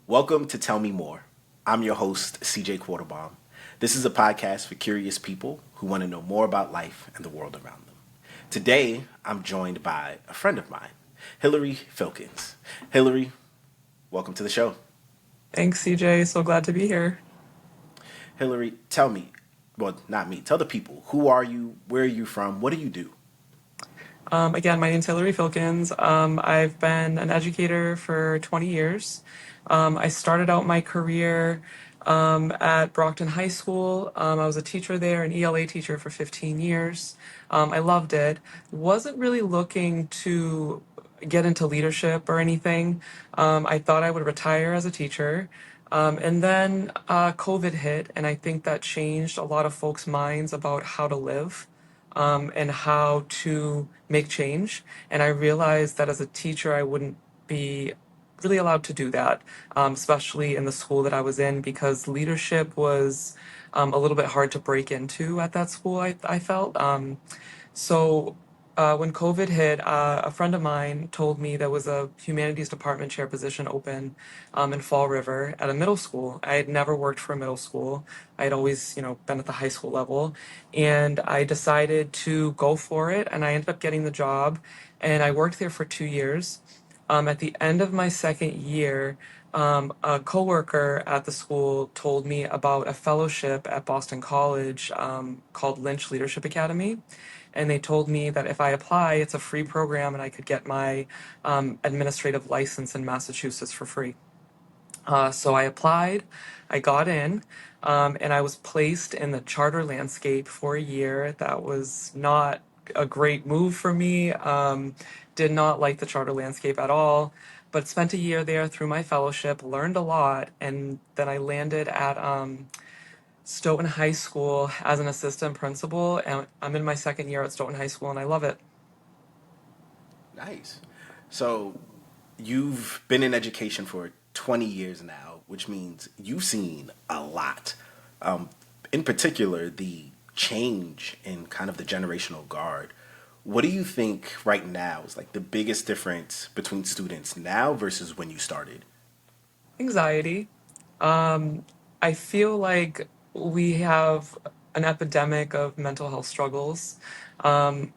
Welcome to Tell Me More. I'm your host, CJ Quartlbaum. This is a podcast for curious people who want to know more about life and the world around them. Today, I'm joined by a friend of mine, Hilary Filkins. Hilary, welcome to the show. Thanks, CJ. So glad to be here. Hilary, tell me, well, not me, tell the people, who are you, where are you from, what do you do? Again, my name's Hilary Filkins. I've been an educator for 20 years. I started out my career at Brockton High School. I was a teacher there, an ELA teacher for 15 years. I loved it. Wasn't really looking to get into leadership or anything. I thought I would retire as a teacher. And then COVID hit, and I think that changed a lot of folks' minds about how to live and how to make change. And I realized that as a teacher, I wouldn't be really allowed to do that, especially in the school that I was in, because leadership was a little bit hard to break into at that school, I felt. When COVID hit, a friend of mine told me there was a humanities department chair position open in Fall River at a middle school. I had never worked for a middle school. I had always, been at the high school level, and I decided to go for it. And I ended up getting the job, and I worked there for 2 years. At the end of my second year, a coworker at the school told me about a fellowship at Boston College called Lynch Leadership Academy. And they told me that if I apply, it's a free program and I could get my administrative license in Massachusetts for free. So I applied, I got in, and I was placed in the charter landscape for a year. That was not a great move for me. Did not like the charter landscape at all, but spent a year there through my fellowship, learned a lot, and then I landed at Stoughton High School as an assistant principal, and I'm in my second year at Stoughton High School, and I love it. Nice. So, you've been in education for 20 years now, which means you've seen a lot. In particular, the change in kind of the generational guard. What do you think right now is like the biggest difference between students now versus when you started? Anxiety. I feel like we have an epidemic of mental health struggles. Um,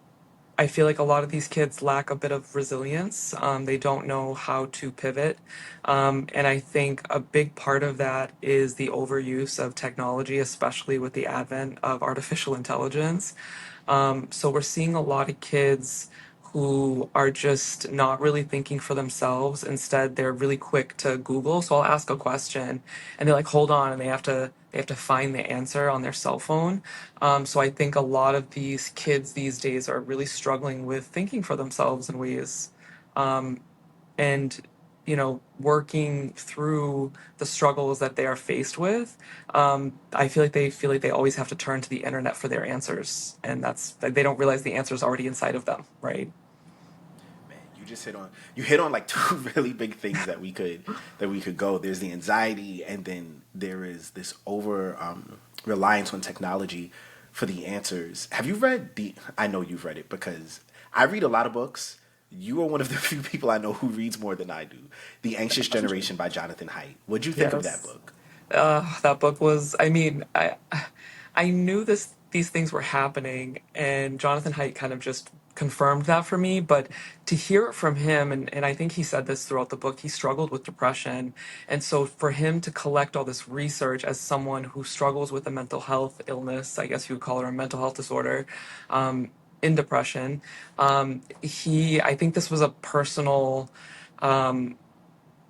I feel like a lot of these kids lack a bit of resilience. They don't know how to pivot. And I think a big part of that is the overuse of technology, especially with the advent of artificial intelligence. So we're seeing a lot of kids who are just not really thinking for themselves. Instead, they're really quick to Google. So I'll ask a question and they're like, hold on, and they have to find the answer on their cell phone. So I think a lot of these kids these days are really struggling with thinking for themselves in ways. And working through the struggles that they are faced with. I feel like they always have to turn to the internet for their answers, and that's like they don't realize the answer is already inside of them, right? Man, you hit on like two really big things that we could go. There's the anxiety, and then there is this over reliance on technology for the answers. Have you read the? I know you've read it because I read a lot of books. You are one of the few people I know who reads more than I do. The Anxious Generation by Jonathan Haidt. What'd you think of that Yes. book? That book was, I mean, I knew these things were happening, and Jonathan Haidt kind of just confirmed that for me. But to hear it from him, and I think he said this throughout the book, he struggled with depression. And so for him to collect all this research as someone who struggles with a mental health illness, I guess you would call it a mental health disorder, um, in depression, I think this was a personal, um,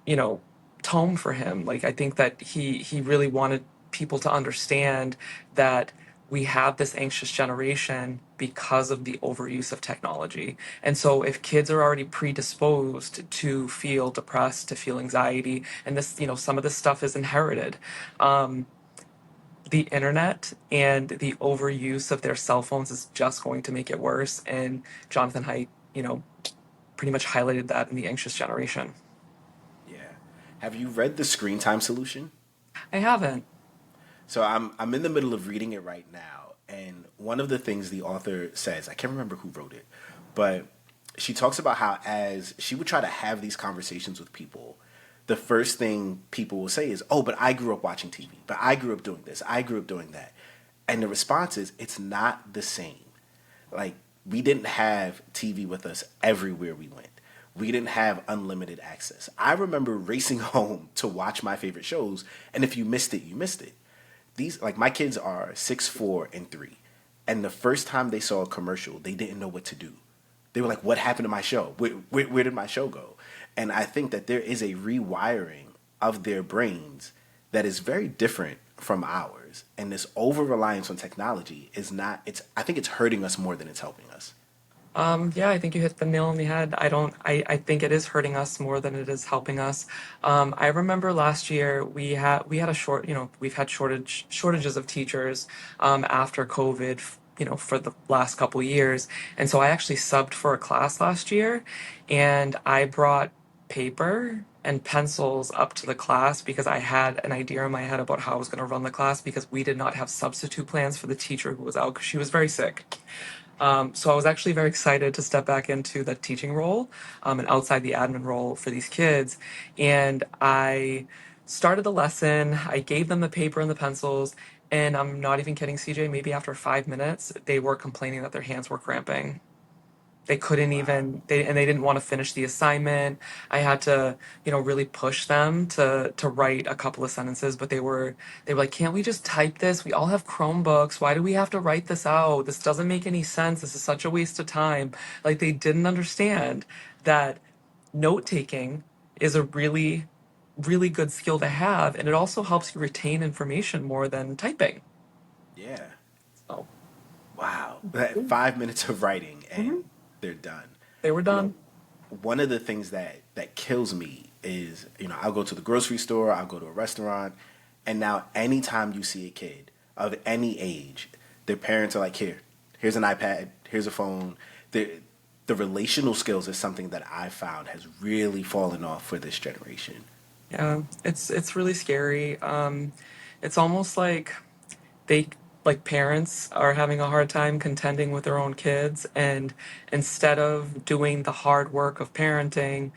you know, tone for him. Like I think that he really wanted people to understand that we have this anxious generation because of the overuse of technology. And so if kids are already predisposed to feel depressed, to feel anxiety, and this, some of this stuff is inherited, um, the internet and the overuse of their cell phones is just going to make it worse. And Jonathan Haidt, pretty much highlighted that in the anxious generation. Yeah. Have you read The Screen Time Solution? I haven't. So I'm in the middle of reading it right now, and one of the things the author says, I can't remember who wrote it, but she talks about how as she would try to have these conversations with people, the first thing people will say is, "Oh, but I grew up watching TV. But I grew up doing this. I grew up doing that." And the response is, "It's not the same." Like, we didn't have TV with us everywhere we went. We didn't have unlimited access. I remember racing home to watch my favorite shows, and if you missed it, you missed it. These, like, my kids are 6, 4, and 3, and the first time they saw a commercial, they didn't know what to do. They were like, "What happened to my show? Where did my show go?" And I think that there is a rewiring of their brains that is very different from ours. And this over reliance on technology is not, it's, I think it's hurting us more than it's helping us. Yeah, I think you hit the nail on the head. I think it is hurting us more than it is helping us. I remember last year we had a we've had shortages of teachers after COVID, for the last couple years. And so I actually subbed for a class last year, and I brought paper and pencils up to the class because I had an idea in my head about how I was going to run the class because we did not have substitute plans for the teacher who was out because she was very sick. So I was actually very excited to step back into the teaching role, and outside the admin role for these kids. And I started the lesson, I gave them the paper and the pencils, and I'm not even kidding, CJ, maybe after 5 minutes, they were complaining that their hands were cramping. They couldn't Wow. even they didn't want to finish the assignment. I had to, really push them to write a couple of sentences, but they were like, "Can't we just type this? We all have Chromebooks. Why do we have to write this out? This doesn't make any sense. This is such a waste of time." Like, they didn't understand that note taking is a really really good skill to have, and it also helps you retain information more than typing. Yeah. So, Wow. That 5 minutes of writing mhm, and they're done. they were You know, done. one of the things that kills me is, I'll go to the grocery store, I'll go to a restaurant, and now anytime you see a kid of any age, their parents are like, here's an iPad, here's a phone. The relational skills is something that I found has really fallen off for this generation. Yeah, it's really scary. It's almost like they like parents are having a hard time contending with their own kids, and instead of doing the hard work of parenting,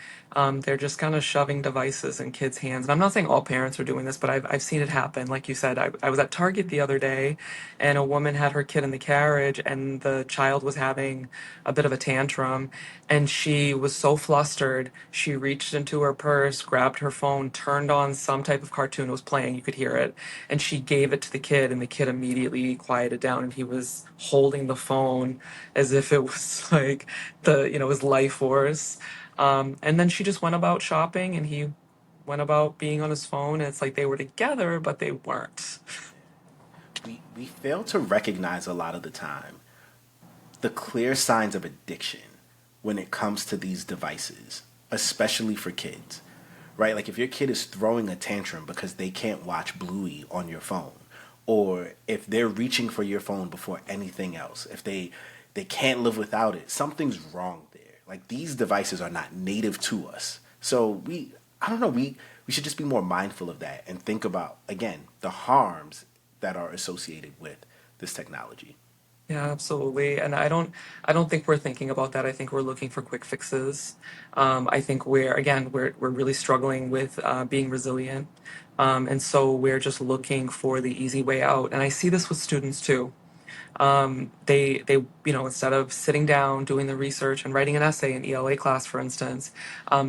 they're just kind of shoving devices in kids' hands. And I'm not saying all parents are doing this, but I've seen it happen. Like you said, I was at Target the other day, and a woman had her kid in the carriage, and the child was having a bit of a tantrum, and she was so flustered, she reached into her purse, grabbed her phone, turned on some type of cartoon, it was playing, you could hear it, and she gave it to the kid, and the kid immediately quieted down, and he was holding the phone as if it was like his life force. And then she just went about shopping, and he went about being on his phone, and it's like they were together but they weren't. We fail to recognize a lot of the time the clear signs of addiction when it comes to these devices, especially for kids, right? Like, if your kid is throwing a tantrum because they can't watch Bluey on your phone, or if they're reaching for your phone before anything else, if they can't live without it, something's wrong there. Like, these devices are not native to us. So I don't know, we should just be more mindful of that and think about, again, the harms that are associated with this technology. Yeah, absolutely. And I don't think we're thinking about that. I think we're looking for quick fixes. I think we're really struggling with being resilient. And so we're just looking for the easy way out. And I see this with students too. They instead of sitting down doing the research and writing an essay in ELA class, for instance,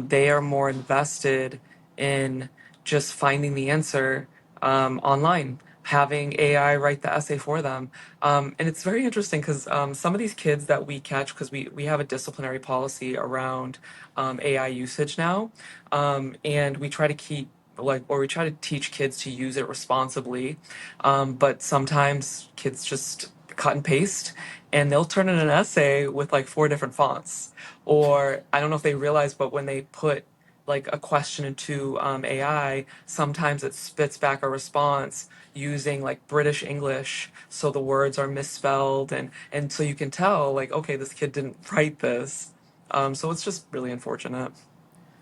they are more invested in just finding the answer online, having AI write the essay for them. And it's very interesting because some of these kids that we catch, because we have a disciplinary policy around AI usage now, and we try to keep or we try to teach kids to use it responsibly. But sometimes kids just cut and paste, and they'll turn in an essay with like four different fonts. Or I don't know if they realize, but when they put like a question into AI, sometimes it spits back a response using like British English, so the words are misspelled, and so you can tell like, okay, this kid didn't write this. So it's just really unfortunate.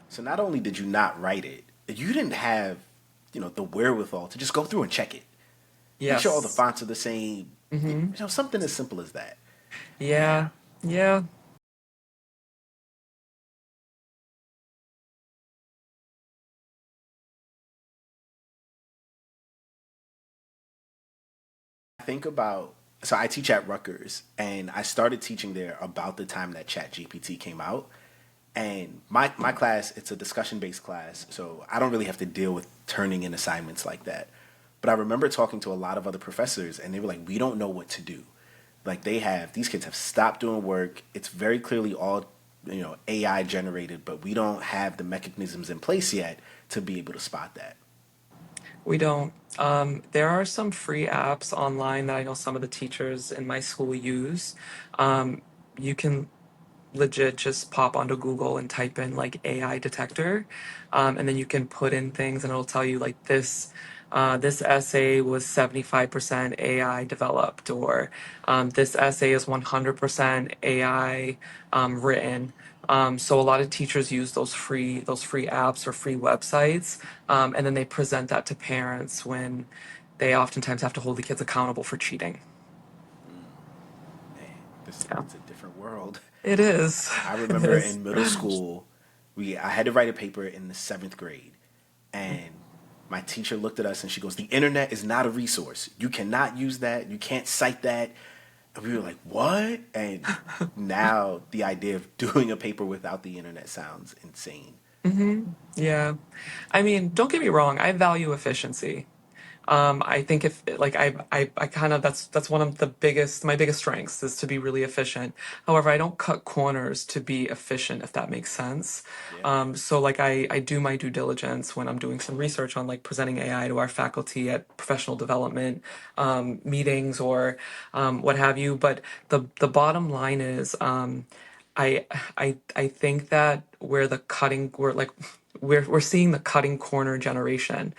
So not only did you not write it, you didn't have, the wherewithal to just go through and check it. Make sure all the Yes. fonts are the same. Mm-hmm. Something as simple as that. Yeah. Yeah. Yeah. think about, so I teach at Rutgers, and I started teaching there about the time that ChatGPT came out. And my class, it's a discussion based class, so I don't really have to deal with turning in assignments like that. But I remember talking to a lot of other professors, and they were like, "We don't know what to do." Like these kids have stopped doing work. It's very clearly all AI generated, but we don't have the mechanisms in place yet to be able to spot that. We don't. There are some free apps online that I know some of the teachers in my school use. You can legit just pop onto Google and type in like AI detector, and then you can put in things, and it'll tell you like this essay was 75% AI developed, or this essay is 100% AI written. So a lot of teachers use those free apps or free websites, and then they present that to parents when they oftentimes have to hold the kids accountable for cheating. Mm, man, Yeah, it's a different world. it is. I It remember is. in middle school, we I had to write a paper in the seventh grade, and my teacher looked at us and she goes, "The internet is not a resource. You cannot use that. You can't cite that." And we were like, "What?" And now the idea of doing a paper without the internet sounds insane. Yeah. I mean, don't get me wrong, I value efficiency. I think if like I kind of that's one of my biggest strengths is to be really efficient. However, I don't cut corners to be efficient, if that makes sense. Yeah. So like I do my due diligence when I'm doing some research on like presenting AI to our faculty at professional development meetings or what have you. But the bottom line is I I think that we're like we're seeing the cutting corner generation.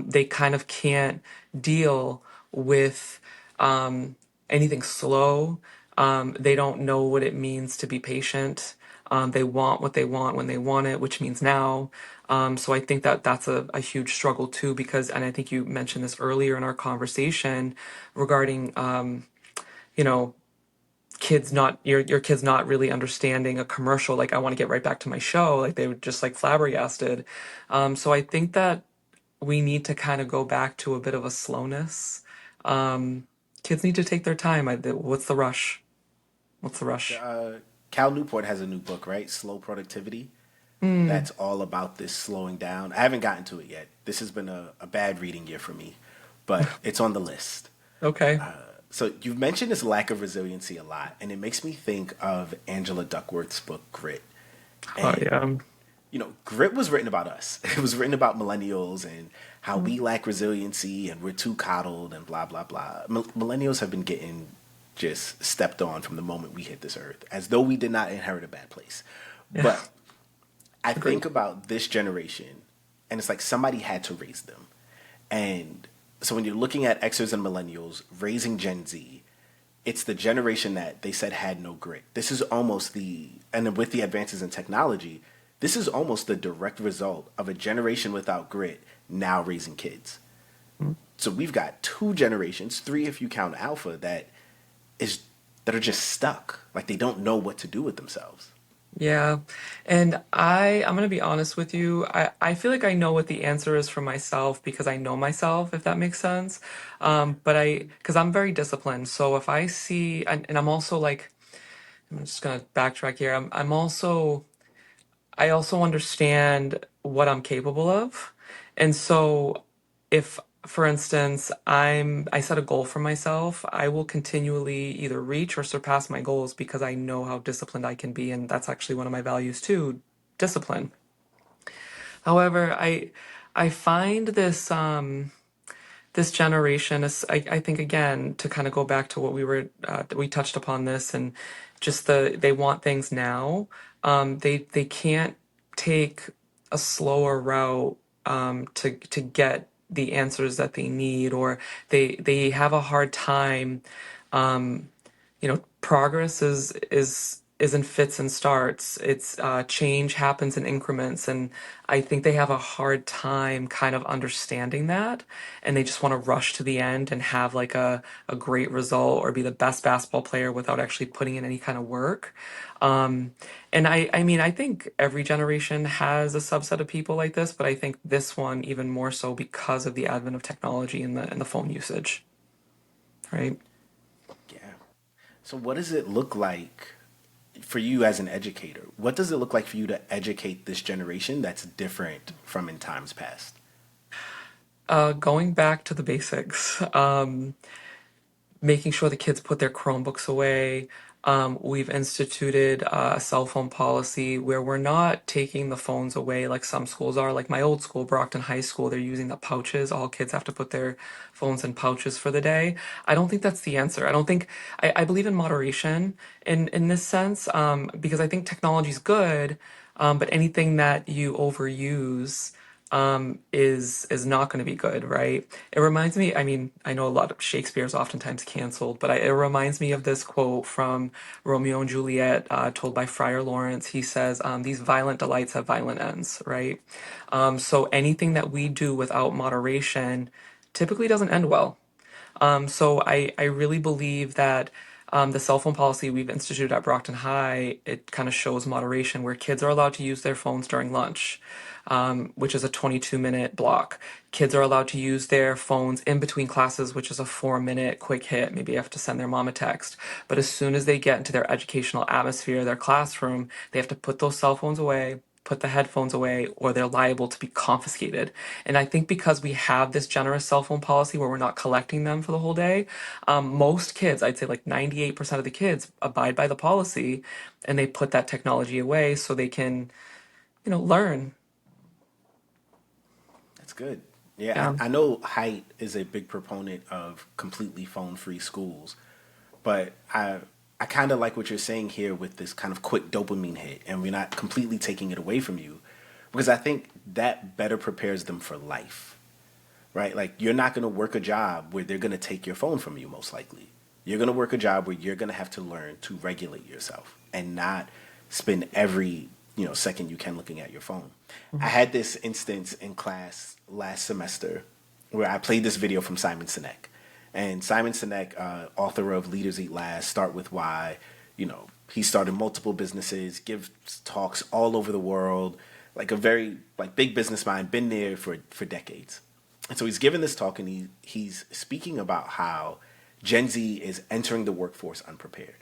They kind of can't deal with anything slow. They don't know what it means to be patient. They want what they want when they want it, which means now. So I think that that's a huge struggle too, because, and I think you mentioned this earlier in our conversation regarding, you know, kids not your kids not really understanding a commercial. Like, I want to get right back to my show. Like they were just like flabbergasted. So I think that we need to kind of go back to a bit of a slowness. Kids need to take their time. What's the rush? What's the rush? Cal Newport has a new book, right? Slow Productivity. Hmm. That's all about this slowing down. I haven't gotten to it yet. This has been a bad reading year for me, but it's on the list. Okay. So you've mentioned this lack of resiliency a lot, and it makes me think of Angela Duckworth's book Grit. Oh And yeah. Grit was written about us. It was written about millennials and how we lack resiliency and we're too coddled and blah blah blah. Millennials have been getting just stepped on from the moment we hit this earth, as though we did not inherit a bad place. Yeah. But I Agreed. think about this generation, and it's like somebody had to raise them. And so when you're looking at Xers and millennials raising Gen Z, it's the generation that they said had no grit. This is almost and with the advances in technology, this is almost the direct result of a generation without grit now raising kids. So we've got two generations, three if you count Alpha, is that are just stuck. Like they don't know what to do with themselves. Yeah. And I'm gonna be honest with you. I feel like I know what the answer is for myself because I know myself, if that makes sense. Yeah. Because I'm very disciplined. So if I see, and I'm also like, I'm just gonna backtrack here. I also understand what I'm capable of. And so if, for instance, I set a goal for myself, I will continually either reach or surpass my goals because I know how disciplined I can be, and that's actually one of my values too, discipline. However, I find this generation is, I think, again, to kind of go back to what we touched upon this, and just they want things now. They can't take a slower route to get the answers that they need, or they have a hard time. Progress is in fits and starts. It's change happens in increments, and I think they have a hard time kind of understanding that, and they just want to rush to the end and have like a great result or be the best basketball player without actually putting in any kind of work. um and I mean, I think every generation has a subset of people like this, but I think this one even more so because of the advent of technology and the phone usage, right? Yeah. So what does it look like for you as an educator? What does it look like for you to educate this generation that's different from in times past? Going back to the basics. Making sure the kids put their Chromebooks away. We've instituted a cell phone policy where we're not taking the phones away like some schools are. Like my old school, Brockton High School, they're using the pouches. All kids have to put their phones in pouches for the day. I don't think that's the answer. I believe in moderation in this sense, because I think technology's good, but anything that you overuse is not going to be good, right? It reminds me, I mean, I know a lot of Shakespeare is oftentimes canceled, but it reminds me of this quote from Romeo and Juliet, told by Friar Lawrence. He says, "These violent delights have violent ends," right? So anything that we do without moderation typically doesn't end well. So I really believe that the cell phone policy we've instituted at Brockton High, it kind of shows moderation where kids are allowed to use their phones during lunch, which is a 22-minute block. Kids are allowed to use their phones in between classes, which is a 4-minute quick hit. Maybe you have to send their mom a text. But as soon as they get into their educational atmosphere, their classroom, they have to put those cell phones away, put the headphones away, or they're liable to be confiscated. And I think because we have this generous cell phone policy where we're not collecting them for the whole day, most kids, I'd say like 98% of the kids, abide by the policy and they put that technology away so they can, learn. That's good. Yeah, Yeah. I know Height is a big proponent of completely phone-free schools, but I kind of like what you're saying here with this kind of quick dopamine hit, and we're not completely taking it away from you, because I think that better prepares them for life, right? Like you're not going to work a job where they're going to take your phone from you, most likely. You're going to work a job where you're going to have to learn to regulate yourself and not spend every second you can looking at your phone. I Mhm. had this instance in class last semester where I played this video from Simon Sinek. And Simon Sinek, author of Leaders Eat Last, Start With Why, he started multiple businesses, gives talks all over the world, like a very big business mind, been there for decades. And so he's given this talk and he's speaking about how Gen Z is entering the workforce unprepared.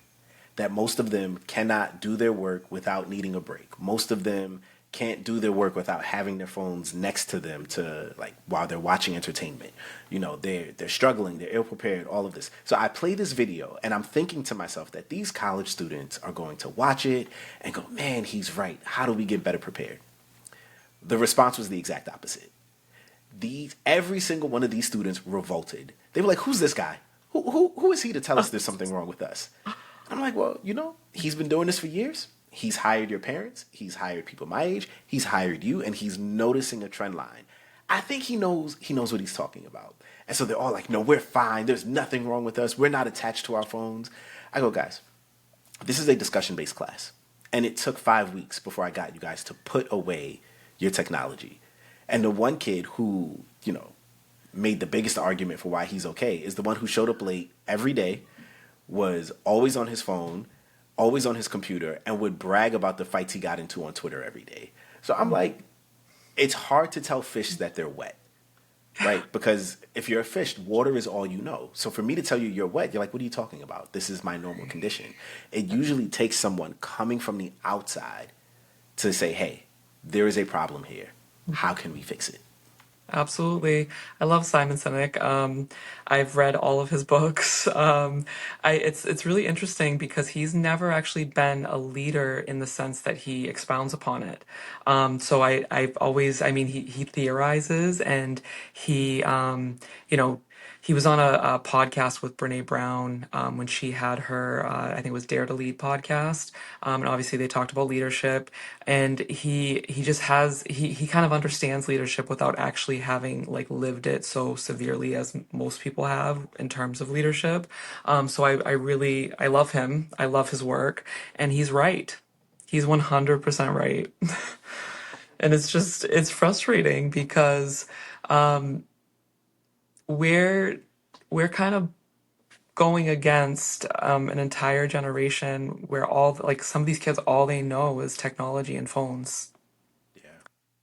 That most of them cannot do their work without needing a break. Most of them can't do their work without having their phones next to them to while they're watching entertainment. They're struggling, they're ill prepared, all of this. So I play this video and I'm thinking to myself that these college students are going to watch it and go, "Man, he's right. How do we get better prepared?" The response was the exact opposite. Every single one of these students revolted. They were like, "Who's this guy? Who is he to tell us there's something wrong with us?" And I'm like, "Well, he's been doing this for years. He's hired your parents. He's hired people my age. He's hired you, and he's noticing a trend line. I think he knows what he's talking about." And so they're all like, "No, we're fine. There's nothing wrong with us. We're not attached to our phones." I go, "Guys, this is a discussion based class. And it took 5 weeks before I got you guys to put away your technology." And the one kid who, made the biggest argument for why he's okay is the one who showed up late every day, was always on his phone, always on his computer, and would brag about the fights he got into on Twitter every day. So I'm like, it's hard to tell fish that they're wet, right? Because if you're a fish, water is all you know. So for me to tell you you're wet, you're like, "What are you talking about? This is my normal condition." It usually takes someone coming from the outside to say, "Hey, there is a problem here. How can we fix it?" Absolutely. I love Simon Sinek. I've read all of his books. It's really interesting because he's never actually been a leader in the sense that he expounds upon it. I've always, I mean, he theorizes and he, you know, he was on a podcast with Brene Brown when she had her, I think it was Dare to Lead podcast, and obviously they talked about leadership. And he just has he kind of understands leadership without actually having like lived it so severely as most people have in terms of leadership. So I love him. I love his work, and he's right. He's 100% right. And it's frustrating because we're we're kind of going against an entire generation where all like some of these kids all they know is technology and phones. Yeah.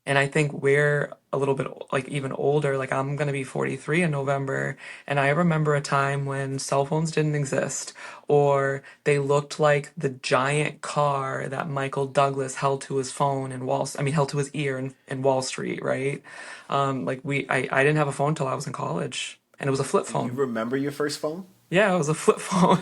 And I think we're a little bit like even older. Like I'm gonna be 43 in November, and I remember a time when cell phones didn't exist, or they looked like the giant car that Michael Douglas held to his phone in I mean, held to his ear in Wall Street, right? I didn't have a phone till I was in college, and it was a flip Do you phone. remember your first phone? Yeah, it was a flip phone.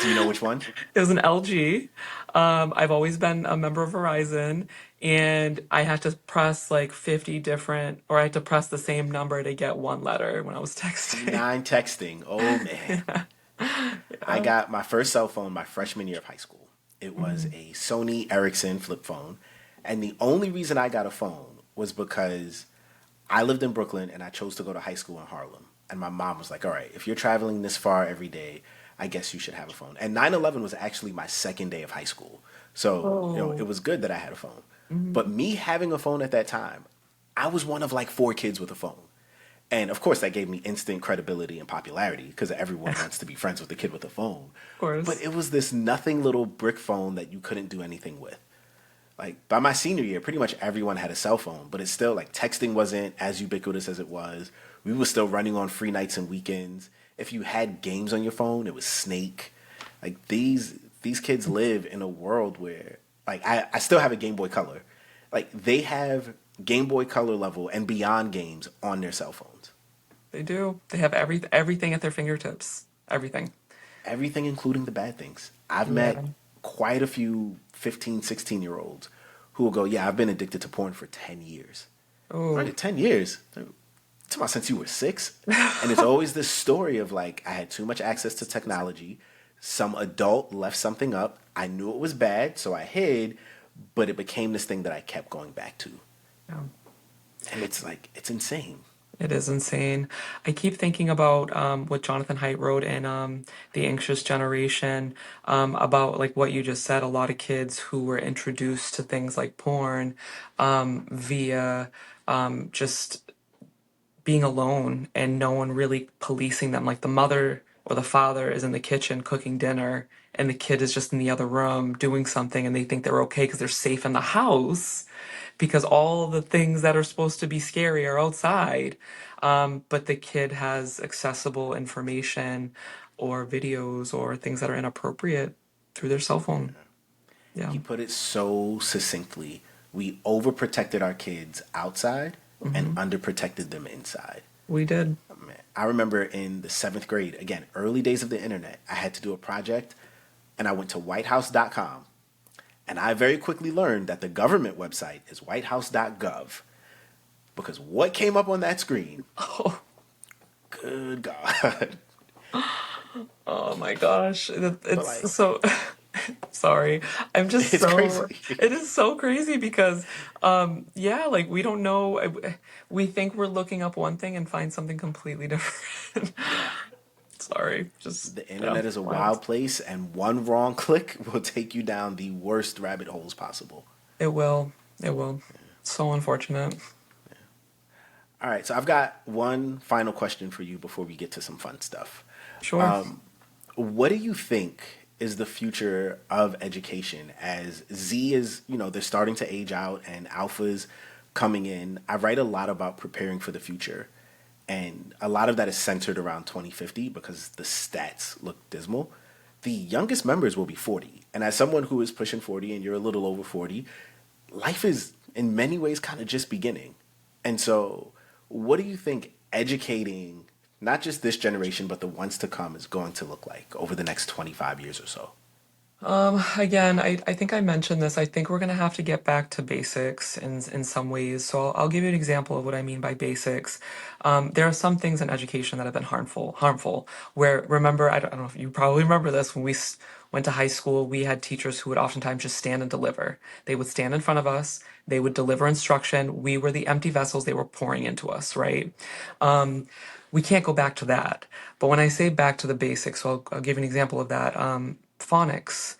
Do you know which one? It was an LG. I've always been a member of Verizon, and I had to press like 50 different, or I had to press the same number to get one letter when I was texting. C9 texting. Oh man. I Yeah. got my first cell phone my freshman year of high school. It was Mhm. a Sony Ericsson flip phone. And the only reason I got a phone was because I lived in Brooklyn and I chose to go to high school in Harlem. And my mom was like, all right, if you're traveling this far every day, I guess you should have a phone. And 9/11 was actually my second day of high school. So, it Oh. was good that I had a phone. But Mhm. me having a phone at that time, I was one of like four kids with a phone. And of course, that gave me instant credibility and popularity because everyone wants to be friends with the kid with a phone. Of But course. it was this nothing little brick phone that you couldn't do anything with. Like by my senior year, pretty much everyone had a cell phone, but it's still like texting wasn't as ubiquitous as it was. We were still running on free nights and weekends. If you had games on your phone, it was Snake. Like these kids live in a world where like I still have a Game Boy Color. Like they have Game Boy Color level and beyond games on their cell phones. They do. They have everything at their fingertips. Everything. Everything including the bad things. I've met Yeah. quite a few 15, 16 year olds who will go, yeah, I've been addicted to porn for 10 years. Oh. Right, 10 years. It's about since you were six. And it's always this story of like, I had too much access to technology. Some adult left something up. I knew it was bad, so I hid, but it became this thing that I kept going back to. Yeah. And it's like, it's insane. It is insane. I keep thinking about what Jonathan Haidt wrote in The Anxious Generation about like what you just said. A lot of kids who were introduced to things like porn via just being alone and no one really policing them. Like the mother or the father is in the kitchen cooking dinner and the kid is just in the other room doing something and they think they're okay because they're safe in the house because all the things that are supposed to be scary are outside. But the kid has accessible information or videos or things that are inappropriate through their cell phone. Yeah. He put it so succinctly. We overprotected our kids outside and Hmm. underprotected them inside. We did. Man, I remember in the seventh grade, again, early days of the internet, I had to do a project and I went to whitehouse.com. And I very quickly learned that the government website is whitehouse.gov because what came up on that screen, Oh, good God. oh my gosh. But It's like, so sorry. I'm just it's so, crazy. it is so crazy because, yeah, like we don't know. We think we're looking up one thing and find something completely different. Yeah. Sorry. Just, The yeah, internet is a wild. wild place, and one wrong click will take you down the worst rabbit holes possible. It will. It will. So unfortunate. All right, so I've got one final question for you before we get to some fun stuff. Sure. What do you think is the future of education as Z is, they're starting to age out and alpha's coming in? I write a lot about preparing for the future, and a lot of that is centered around 2050 because the stats look dismal. The youngest members will be 40. And as someone who is pushing 40 and you're a little over 40, life is in many ways kind of just beginning. And so, what do you think educating not just this generation, but the ones to come is going to look like over the next 25 years or so? Again, I think I mentioned this. I think we're gonna have to get back to basics in some ways. So I'll give you an example of what I mean by basics. There are some things in education that have been harmful. Where remember, I don't know if you probably remember this when went to high school. We had teachers who would oftentimes just stand and deliver. They would stand in front of us. They would deliver instruction. We were the empty vessels they were pouring into us, right? We can't go back to that. But when I say back to the basics, so I'll give you an example of that. Phonics.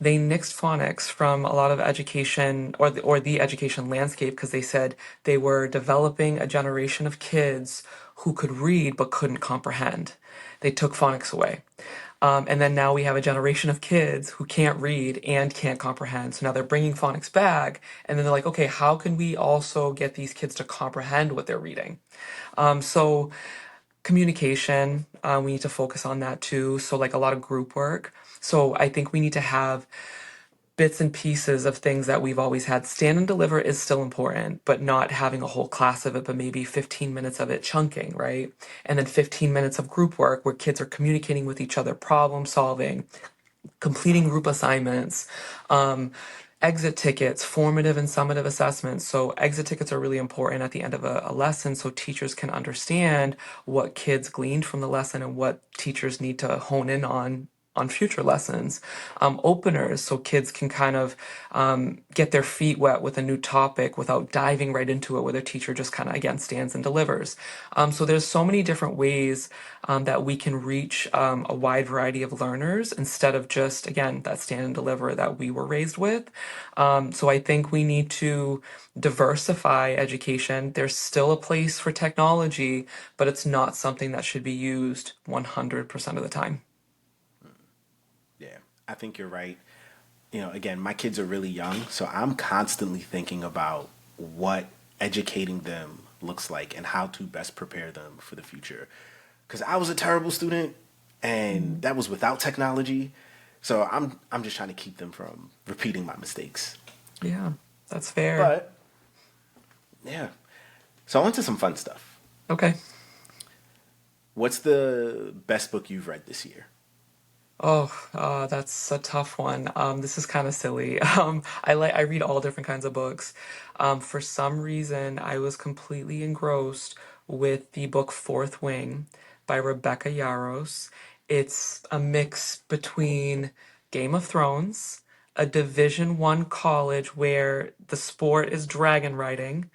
They nixed phonics from a lot of education or the education landscape because they said they were developing a generation of kids who could read but couldn't comprehend. They took phonics away. And then now we have a generation of kids who can't read and can't comprehend. So now they're bringing phonics back, and then they're like, okay, how can we also get these kids to comprehend what they're reading? So communication, we need to focus on that too. So like a lot of group work. So I think we need to have bits and pieces of things that we've always had. Stand and deliver is still important, but not having a whole class of it, but maybe 15 minutes of it chunking, right? And then 15 minutes of group work where kids are communicating with each other, problem solving, completing group assignments, um, exit tickets, formative and summative assessments. So, exit tickets are really important at the end of a lesson so teachers can understand what kids gleaned from the lesson and what teachers need to hone in on future lessons. Openers, so kids can kind of get their feet wet with a new topic without diving right into it, where their teacher just kind of, again, stands and delivers. So, there's so many different ways that we can reach a wide variety of learners instead of just, again, that stand and deliver that we were raised with. So I think we need to diversify education. There's still a place for technology, but it's not something that should be used 100% of the time. Yeah, I think you're right. Again, my kids are really young, so I'm constantly thinking about what educating them looks like and how to best prepare them for the future. Because I was a terrible student, and Mhm. that was without technology. So I'm just trying to keep them from repeating my mistakes. Yeah, that's fair. But yeah, so on to some fun stuff. Okay. What's the best book you've read this year? Oh, that's a tough one. This is kind of silly. I read all different kinds of books. For some reason, I was completely engrossed with the book Fourth Wing by Rebecca Yarros. It's a mix between Game of Thrones, a Division 1 college where the sport is dragon riding,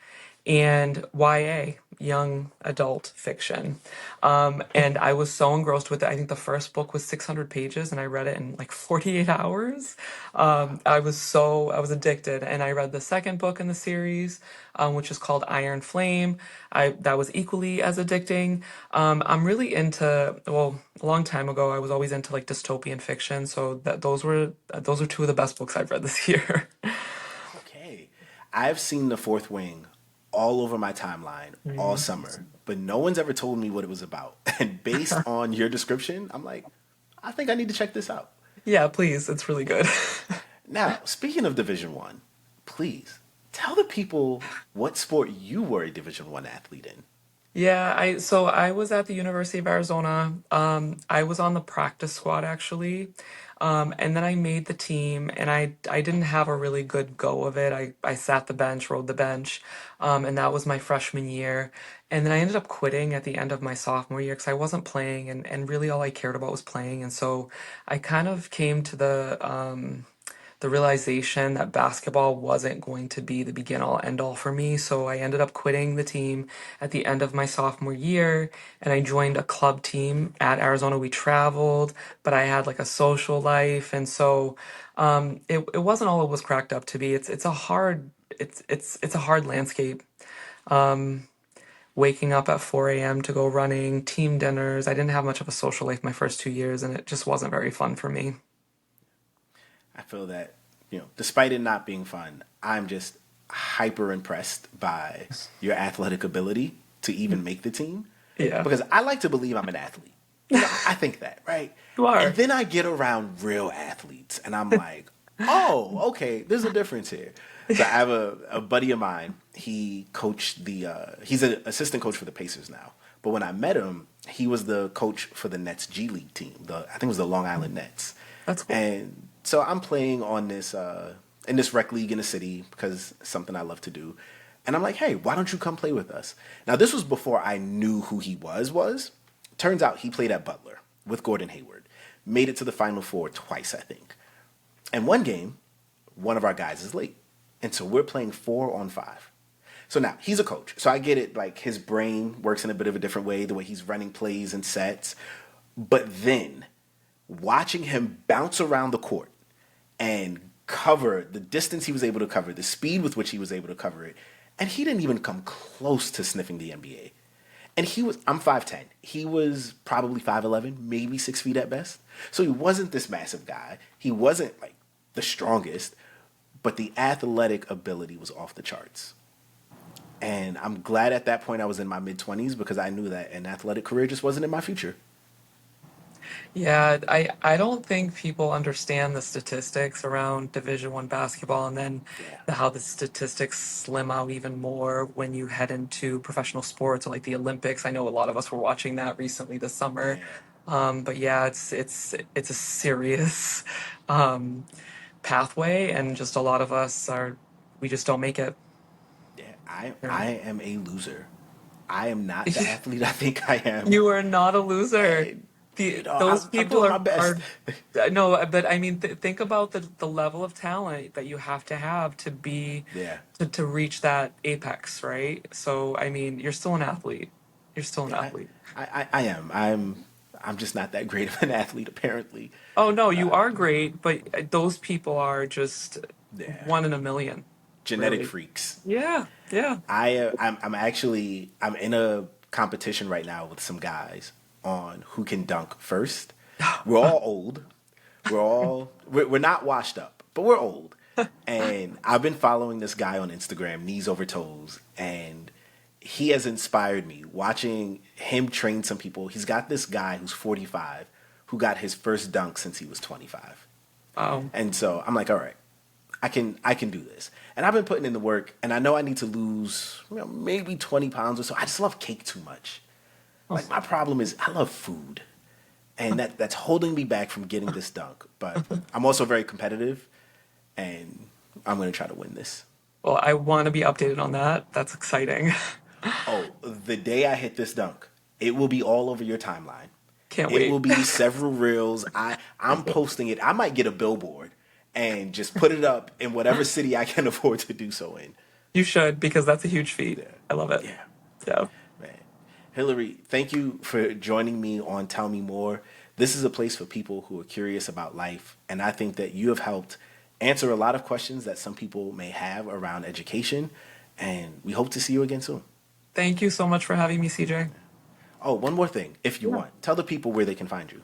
and YA, young adult fiction. And I was so engrossed with it. I think the first book was 600 pages and I read it in like 48 hours. I was addicted. And I read the second book in the series, which is called Iron Flame. That was equally as addicting. I'm really into, well, a long time ago, I was always into like dystopian fiction. So those are two of the best books I've read this year. Okay. I've seen The Fourth Wing all over my timeline all Mm. summer, but no one's ever told me what it was about. And based on your description, I'm like, I think I need to check this out. Yeah, please. It's really good. Now, speaking of Division 1, please tell the people what sport you were a Division 1 athlete in. Yeah, I was at the University of Arizona. I was on the practice squad actually. And then I made the team and I didn't have a really good go of it. I sat the bench, rode the bench. And that was my freshman year. And then I ended up quitting at the end of my sophomore year because I wasn't playing and really all I cared about was playing. And so I kind of came to the realization that basketball wasn't going to be the begin all end all for me. So I ended up quitting the team at the end of my sophomore year and I joined a club team at Arizona. We traveled, but I had like a social life. And so it wasn't all it was cracked up to be. It's a hard landscape. Um, Waking up at 4 a.m. to go running, team dinners. I didn't have much of a social life my first 2 years, and it just wasn't very fun for me. I feel that, despite it not being fun, I'm just hyper impressed by your athletic ability to even make the team. Yeah, Because I like to believe I'm an athlete. I think that, right? you And are. then I get around real athletes and I'm like, oh, okay, there's a difference here. So I have a buddy of mine. He coached he's an assistant coach for the Pacers now. But when I met him, he was the coach for the Nets G League team. I think it was the Long Island Nets. That's cool. And so I'm playing on this in this rec league in the city because it's something I love to do. And I'm like, hey, why don't you come play with us? Now this was before I knew who he was. Turns out he played at Butler with Gordon Hayward. Made it to the Final Four twice, I think. And one game, one of our guys is late. And so we're playing 4-on-5. So now he's a coach. So I get it, like his brain works in a bit of a different way, the way he's running plays and sets. But then watching him bounce around the court and cover the distance he was able to cover, the speed with which he was able to cover it, and he didn't even come close to sniffing the NBA. And I'm 5'10". He was probably 5'11", maybe 6 feet at best. So he wasn't this massive guy. He wasn't like the strongest, but the athletic ability was off the charts. And I'm glad at that point I was in my mid 20s because I knew that an athletic career just wasn't in my future. Yeah, I don't think people understand the statistics around Division One basketball, and then Yeah. how the statistics slim out even more when you head into professional sports or like the Olympics. I know a lot of us were watching that recently this summer. Yeah. But yeah, it's a serious um, pathway, and just a lot of us are we just don't make it. Yeah. You I know? am a loser. I am not the athlete I think I am. You are not a loser. And, Those I'm people doing my best. are no, but I mean, think about the level of talent that you have to be Yeah. to reach that apex, right? So, I mean, you're still an athlete. You're still an Yeah. athlete. I am. I'm just not that great of an athlete apparently. Oh no, you are great, but those people are just Yeah. one in a million, Genetic really. freaks. Yeah, yeah. I'm in a competition right now with some guys on who can dunk first. We're all old. We're not washed up, but we're old. And I've been following this guy on Instagram, knees over toes, and he has inspired me watching him train some people. He's got this guy who's 45 who got his first dunk since he was 25. Wow. And so I'm like, all right, I can do this. And I've been putting in the work, and I know I need to lose maybe 20 pounds or so. I just love cake too much. Like my problem is I love food, and that's holding me back from getting this dunk. But I'm also very competitive, and I'm gonna try to win this. Well, I want to be updated on that. That's exciting. Oh, the day I hit this dunk, it will be all over your timeline. Can't It wait. will be several reels. I'm posting it. I might get a billboard and just put it up in whatever city I can afford to do so in. You should because that's a huge feat. Yeah. I love it. Yeah. Yeah. Man. Hillary, thank you for joining me on Tell Me More. This is a place for people who are curious about life, and I think that you have helped answer a lot of questions that some people may have around education, and we hope to see you again soon. Thank you so much for having me, CJ. Oh, one more thing, if you Yeah. want. Tell the people where they can find you.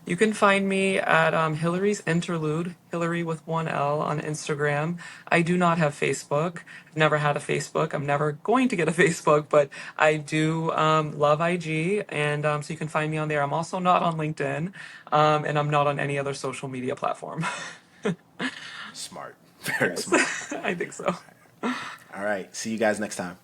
You can find me at Hillary's Interlude, Hillary with one L on Instagram. I do not have Facebook. I've never had a Facebook. I'm never going to get a Facebook, but I do love IG, and so you can find me on there. I'm also not on LinkedIn, and I'm not on any other social media platform. Smart. Very Yes, smart. I think so. All right. See you guys next time.